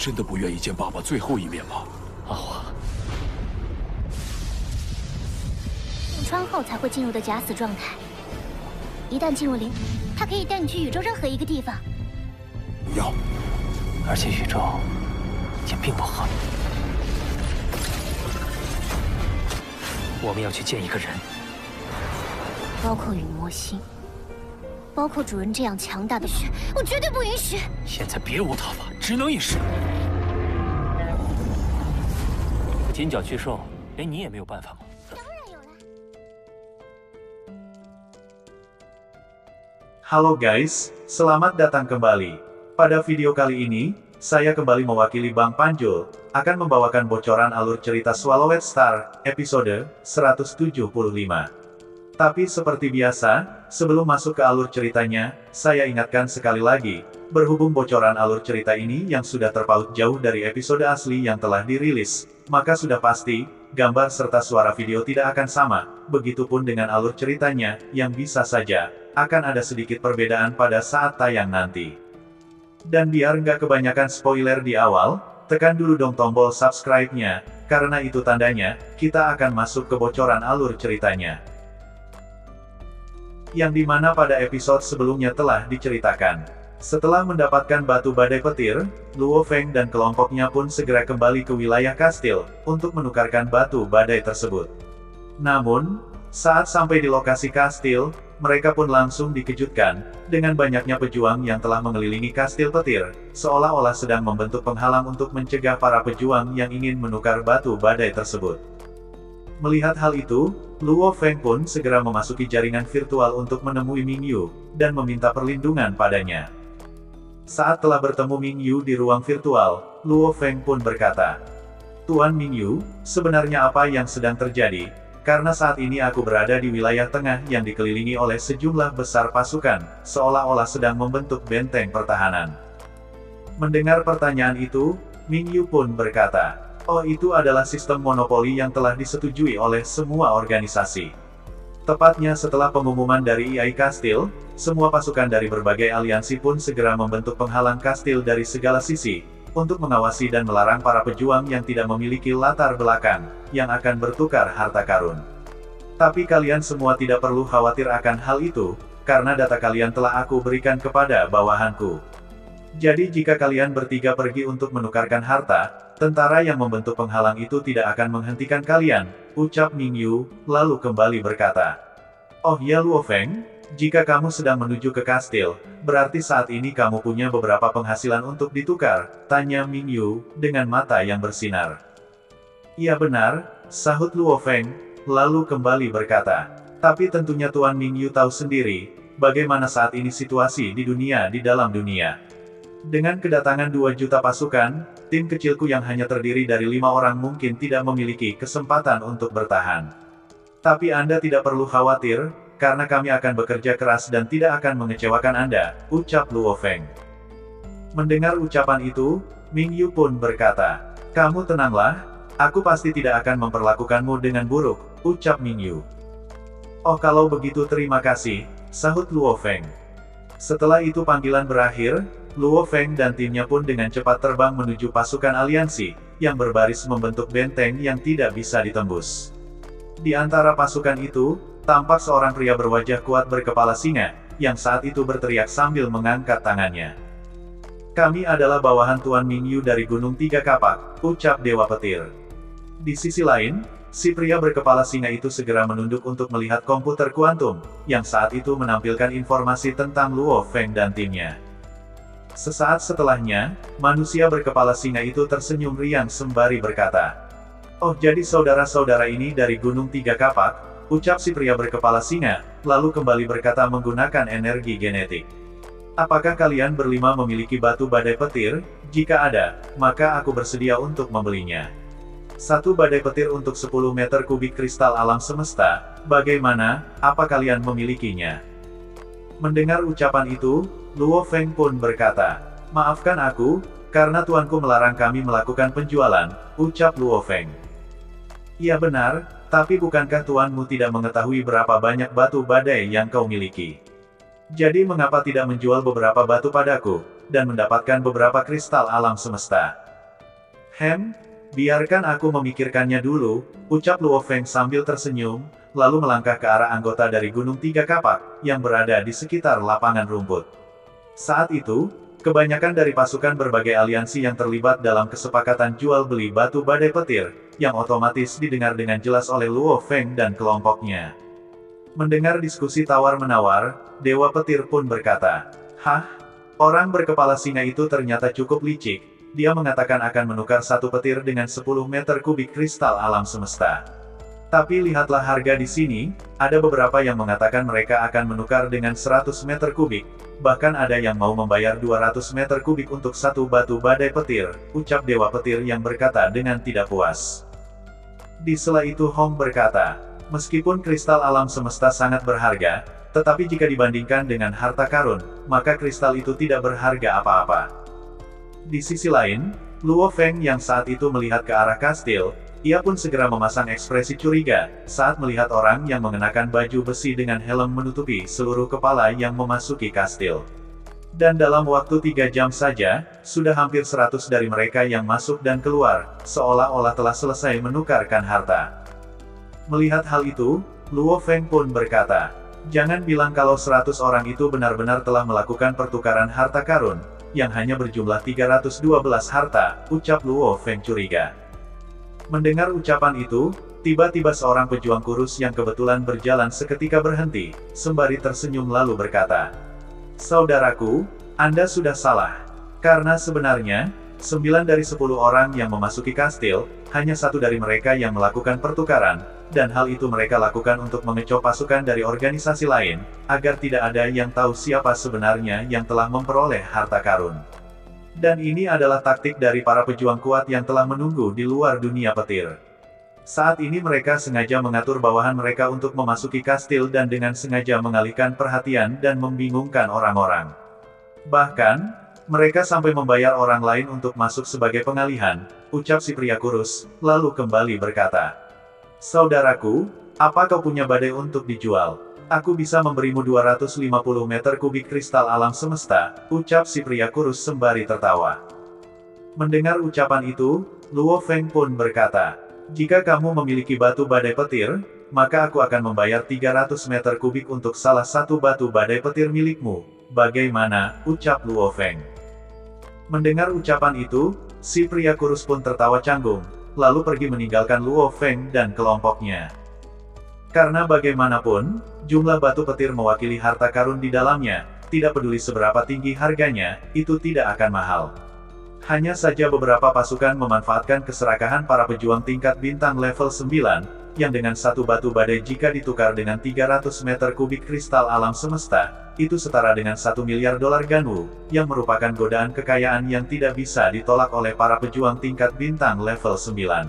真的不愿意见爸爸最后一面吗？阿华，洞穿后才会进入的假死状态。一旦进入灵，它可以带你去宇宙任何一个地方。不要。而且宇宙也并不好。我们要去见一个人，包括陨魔星，包括主人这样强大的血，我绝对不允许。现在别无他法，只能一试。金角巨兽，连你也没有办法吗？当然有了。 Halo guys, selamat datang kembali. Pada video kali ini, saya kembali mewakili Bang Panjul, akan membawakan bocoran alur cerita Swallowed Star, episode 175. Tapi seperti biasa, sebelum masuk ke alur ceritanya, saya ingatkan sekali lagi, berhubung bocoran alur cerita ini yang sudah terpaut jauh dari episode asli yang telah dirilis, maka sudah pasti, gambar serta suara video tidak akan sama, begitupun dengan alur ceritanya, yang bisa saja, akan ada sedikit perbedaan pada saat tayang nanti. Dan biar nggak kebanyakan spoiler di awal, tekan dulu dong tombol subscribe-nya, karena itu tandanya, kita akan masuk ke bocoran alur ceritanya. Yang dimana pada episode sebelumnya telah diceritakan. Setelah mendapatkan batu badai petir, Luo Feng dan kelompoknya pun segera kembali ke wilayah kastil, untuk menukarkan batu badai tersebut. Namun, saat sampai di lokasi kastil, mereka pun langsung dikejutkan, dengan banyaknya pejuang yang telah mengelilingi kastil petir, seolah-olah sedang membentuk penghalang untuk mencegah para pejuang yang ingin menukar batu badai tersebut. Melihat hal itu, Luo Feng pun segera memasuki jaringan virtual untuk menemui Mingyu, dan meminta perlindungan padanya. Saat telah bertemu Mingyu di ruang virtual, Luo Feng pun berkata, "Tuan Mingyu, sebenarnya apa yang sedang terjadi? Karena saat ini aku berada di wilayah tengah yang dikelilingi oleh sejumlah besar pasukan, seolah-olah sedang membentuk benteng pertahanan." Mendengar pertanyaan itu, Mingyu pun berkata, "Oh, itu adalah sistem monopoli yang telah disetujui oleh semua organisasi." Tepatnya setelah pengumuman dari EI Kastil, semua pasukan dari berbagai aliansi pun segera membentuk penghalang kastil dari segala sisi, untuk mengawasi dan melarang para pejuang yang tidak memiliki latar belakang, yang akan bertukar harta karun. Tapi kalian semua tidak perlu khawatir akan hal itu, karena data kalian telah aku berikan kepada bawahanku. Jadi jika kalian bertiga pergi untuk menukarkan harta, tentara yang membentuk penghalang itu tidak akan menghentikan kalian, ucap Mingyu, lalu kembali berkata, "Oh ya Luo Feng, jika kamu sedang menuju ke kastil, berarti saat ini kamu punya beberapa penghasilan untuk ditukar," tanya Mingyu, dengan mata yang bersinar. "Iya benar," sahut Luo Feng, lalu kembali berkata, "Tapi tentunya Tuan Mingyu tahu sendiri, bagaimana saat ini situasi di dunia di dalam dunia. Dengan kedatangan 2 juta pasukan, tim kecilku yang hanya terdiri dari 5 orang mungkin tidak memiliki kesempatan untuk bertahan. Tapi Anda tidak perlu khawatir, karena kami akan bekerja keras dan tidak akan mengecewakan Anda," ucap Luo Feng. Mendengar ucapan itu, Mingyu pun berkata, "Kamu tenanglah, aku pasti tidak akan memperlakukanmu dengan buruk," ucap Mingyu. "Oh kalau begitu terima kasih," sahut Luo Feng. Setelah itu panggilan berakhir, Luo Feng dan timnya pun dengan cepat terbang menuju pasukan aliansi, yang berbaris membentuk benteng yang tidak bisa ditembus. Di antara pasukan itu, tampak seorang pria berwajah kuat berkepala singa, yang saat itu berteriak sambil mengangkat tangannya. "Kami adalah bawahan Tuan Mingyu dari Gunung Tiga Kapak," ucap Dewa Petir. Di sisi lain, si pria berkepala singa itu segera menunduk untuk melihat komputer kuantum, yang saat itu menampilkan informasi tentang Luo Feng dan timnya. Sesaat setelahnya, manusia berkepala singa itu tersenyum riang sembari berkata, "Oh jadi saudara-saudara ini dari Gunung Tiga Kapak," ucap si pria berkepala singa, lalu kembali berkata menggunakan energi genetik. "Apakah kalian berlima memiliki batu badai petir? Jika ada, maka aku bersedia untuk membelinya. 1 badai petir untuk 10 meter kubik kristal alam semesta, bagaimana, apa kalian memilikinya?" Mendengar ucapan itu, Luo Feng pun berkata, "Maafkan aku, karena tuanku melarang kami melakukan penjualan," ucap Luo Feng. "Iya benar, tapi bukankah tuanmu tidak mengetahui berapa banyak batu badai yang kau miliki? Jadi mengapa tidak menjual beberapa batu padaku, dan mendapatkan beberapa kristal alam semesta?" Biarkan aku memikirkannya dulu, ucap Luo Feng sambil tersenyum, lalu melangkah ke arah anggota dari Gunung Tiga Kapak, yang berada di sekitar lapangan rumput. Saat itu, kebanyakan dari pasukan berbagai aliansi yang terlibat dalam kesepakatan jual beli batu badai petir, yang otomatis didengar dengan jelas oleh Luo Feng dan kelompoknya. Mendengar diskusi tawar-menawar, Dewa Petir pun berkata, "Hah? Orang berkepala singa itu ternyata cukup licik. Dia mengatakan akan menukar satu petir dengan 10 meter kubik kristal alam semesta. Tapi lihatlah harga di sini, ada beberapa yang mengatakan mereka akan menukar dengan 100 meter kubik, bahkan ada yang mau membayar 200 meter kubik untuk satu batu badai petir," ucap Dewa Petir yang berkata dengan tidak puas. Di sela itu Hong berkata, "Meskipun kristal alam semesta sangat berharga, tetapi jika dibandingkan dengan harta karun, maka kristal itu tidak berharga apa-apa." Di sisi lain, Luo Feng yang saat itu melihat ke arah kastil, ia pun segera memasang ekspresi curiga, saat melihat orang yang mengenakan baju besi dengan helm menutupi seluruh kepala yang memasuki kastil. Dan dalam waktu 3 jam saja, sudah hampir 100 dari mereka yang masuk dan keluar, seolah-olah telah selesai menukarkan harta. Melihat hal itu, Luo Feng pun berkata, "Jangan bilang kalau 100 orang itu benar-benar telah melakukan pertukaran harta karun, yang hanya berjumlah 312 harta," ucap Luo Feng curiga. Mendengar ucapan itu, tiba-tiba seorang pejuang kurus yang kebetulan berjalan seketika berhenti, sembari tersenyum lalu berkata, "Saudaraku, Anda sudah salah. Karena sebenarnya, 9 dari 10 orang yang memasuki kastil, hanya satu dari mereka yang melakukan pertukaran, dan hal itu mereka lakukan untuk mengecoh pasukan dari organisasi lain, agar tidak ada yang tahu siapa sebenarnya yang telah memperoleh harta karun. Dan ini adalah taktik dari para pejuang kuat yang telah menunggu di luar dunia petir. Saat ini mereka sengaja mengatur bawahan mereka untuk memasuki kastil dan dengan sengaja mengalihkan perhatian dan membingungkan orang-orang. Bahkan, mereka sampai membayar orang lain untuk masuk sebagai pengalihan," ucap si pria kurus, lalu kembali berkata, "Saudaraku, apa kau punya badai untuk dijual? Aku bisa memberimu 250 meter kubik kristal alam semesta," ucap si pria kurus sembari tertawa. Mendengar ucapan itu, Luo Feng pun berkata, "Jika kamu memiliki batu badai petir, maka aku akan membayar 300 meter kubik untuk salah satu batu badai petir milikmu. Bagaimana?" ucap Luo Feng. Mendengar ucapan itu, si pria kurus pun tertawa canggung, lalu pergi meninggalkan Luo Feng dan kelompoknya. Karena bagaimanapun, jumlah batu petir mewakili harta karun di dalamnya, tidak peduli seberapa tinggi harganya, itu tidak akan mahal. Hanya saja beberapa pasukan memanfaatkan keserakahan para pejuang tingkat bintang level 9, yang dengan satu batu badai jika ditukar dengan 300 meter kubik kristal alam semesta, itu setara dengan 1 miliar dolar Ganwu, yang merupakan godaan kekayaan yang tidak bisa ditolak oleh para pejuang tingkat bintang level 9.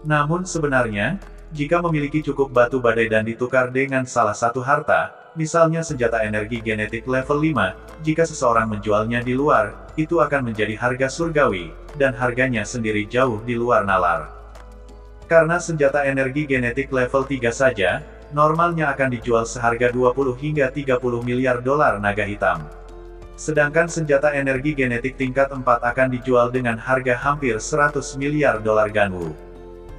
Namun sebenarnya, jika memiliki cukup batu badai dan ditukar dengan salah satu harta, misalnya senjata energi genetik level 5, jika seseorang menjualnya di luar, itu akan menjadi harga surgawi, dan harganya sendiri jauh di luar nalar. Karena senjata energi genetik level 3 saja, normalnya akan dijual seharga 20 hingga 30 miliar dolar naga hitam. Sedangkan senjata energi genetik tingkat 4 akan dijual dengan harga hampir 100 miliar dolar Ganwu.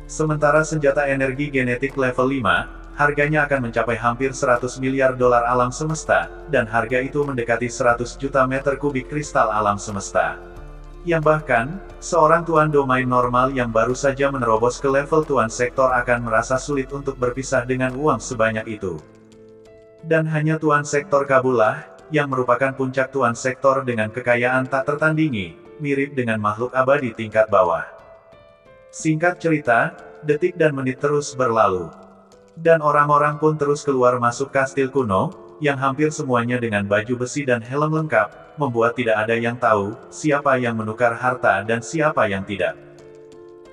Sementara senjata energi genetik level 5, harganya akan mencapai hampir 100 miliar dolar alam semesta, dan harga itu mendekati 100 juta meter kubik kristal alam semesta. Yang bahkan, seorang tuan domain normal yang baru saja menerobos ke level tuan sektor akan merasa sulit untuk berpisah dengan uang sebanyak itu. Dan hanya tuan sektor Kabullah, yang merupakan puncak tuan sektor dengan kekayaan tak tertandingi, mirip dengan makhluk abadi tingkat bawah. Singkat cerita, detik dan menit terus berlalu. Dan orang-orang pun terus keluar masuk kastil kuno, yang hampir semuanya dengan baju besi dan helm lengkap, membuat tidak ada yang tahu, siapa yang menukar harta dan siapa yang tidak.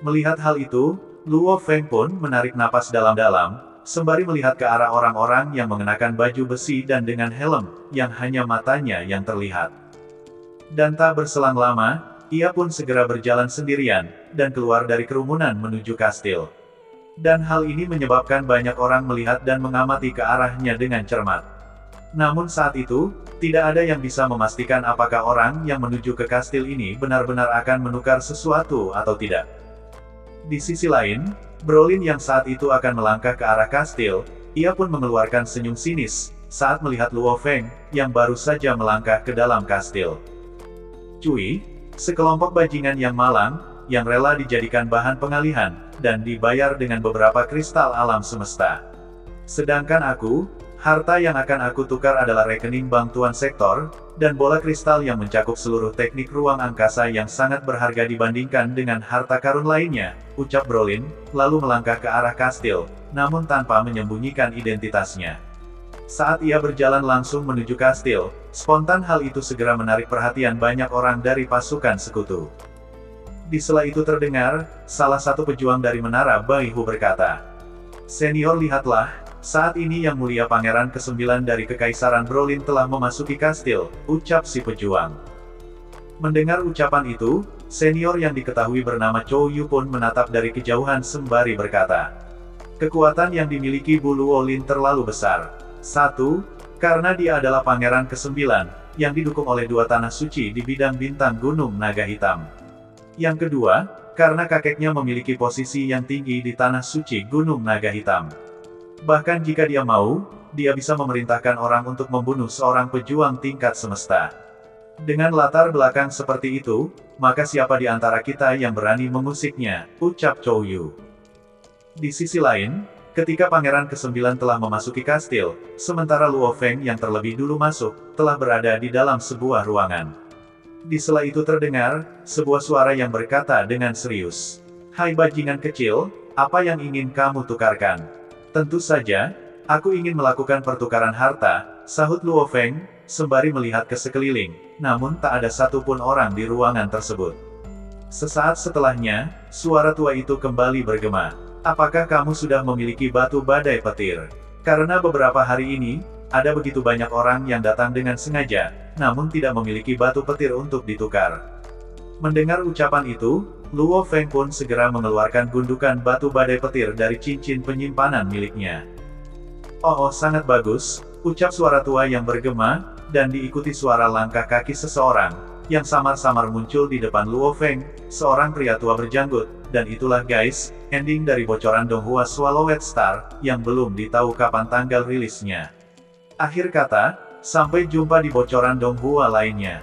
Melihat hal itu, Luo Feng pun menarik napas dalam-dalam, sembari melihat ke arah orang-orang yang mengenakan baju besi dan dengan helm, yang hanya matanya yang terlihat. Dan tak berselang lama, ia pun segera berjalan sendirian, dan keluar dari kerumunan menuju kastil. Dan hal ini menyebabkan banyak orang melihat dan mengamati ke arahnya dengan cermat. Namun saat itu, tidak ada yang bisa memastikan apakah orang yang menuju ke kastil ini benar-benar akan menukar sesuatu atau tidak. Di sisi lain, Brolin yang saat itu akan melangkah ke arah kastil, ia pun mengeluarkan senyum sinis, saat melihat Luo Feng, yang baru saja melangkah ke dalam kastil. Cui, sekelompok bajingan yang malang, yang rela dijadikan bahan pengalihan, dan dibayar dengan beberapa kristal alam semesta. Sedangkan aku, harta yang akan aku tukar adalah rekening bank Tuan Sektor, dan bola kristal yang mencakup seluruh teknik ruang angkasa yang sangat berharga dibandingkan dengan harta karun lainnya, ucap Brolin, lalu melangkah ke arah kastil, namun tanpa menyembunyikan identitasnya. Saat ia berjalan langsung menuju kastil, spontan hal itu segera menarik perhatian banyak orang dari pasukan sekutu. Di sela itu terdengar, salah satu pejuang dari Menara Baihu berkata, "Senior, lihatlah, saat ini Yang Mulia Pangeran ke-9 dari Kekaisaran Brolin telah memasuki kastil," ucap si pejuang. Mendengar ucapan itu, senior yang diketahui bernama Chow Yu pun menatap dari kejauhan sembari berkata, "Kekuatan yang dimiliki Bu Luo Lin terlalu besar. 1. Karena dia adalah Pangeran ke-9, yang didukung oleh 2 tanah suci di bidang bintang Gunung Naga Hitam. Yang kedua, karena kakeknya memiliki posisi yang tinggi di tanah suci Gunung Naga Hitam. Bahkan jika dia mau, dia bisa memerintahkan orang untuk membunuh seorang pejuang tingkat semesta. Dengan latar belakang seperti itu, maka siapa di antara kita yang berani mengusiknya," ucap Chow Yu. Di sisi lain, ketika Pangeran ke-9 telah memasuki kastil, sementara Luo Feng yang terlebih dulu masuk, telah berada di dalam sebuah ruangan. Di sela itu terdengar, sebuah suara yang berkata dengan serius, "Hai bajingan kecil, apa yang ingin kamu tukarkan?" "Tentu saja, aku ingin melakukan pertukaran harta," sahut Luo Feng, sembari melihat ke sekeliling, namun tak ada satupun orang di ruangan tersebut. Sesaat setelahnya, suara tua itu kembali bergema, "Apakah kamu sudah memiliki batu badai petir? Karena beberapa hari ini, ada begitu banyak orang yang datang dengan sengaja, namun tidak memiliki batu petir untuk ditukar." Mendengar ucapan itu, Luo Feng pun segera mengeluarkan gundukan batu badai petir dari cincin penyimpanan miliknya. "Oh, sangat bagus," ucap suara tua yang bergema, dan diikuti suara langkah kaki seseorang, yang samar-samar muncul di depan Luo Feng, seorang pria tua berjanggut, dan itulah guys, ending dari bocoran Donghua Swallowed Star, yang belum ditahu kapan tanggal rilisnya. Akhir kata, sampai jumpa di bocoran Donghua lainnya.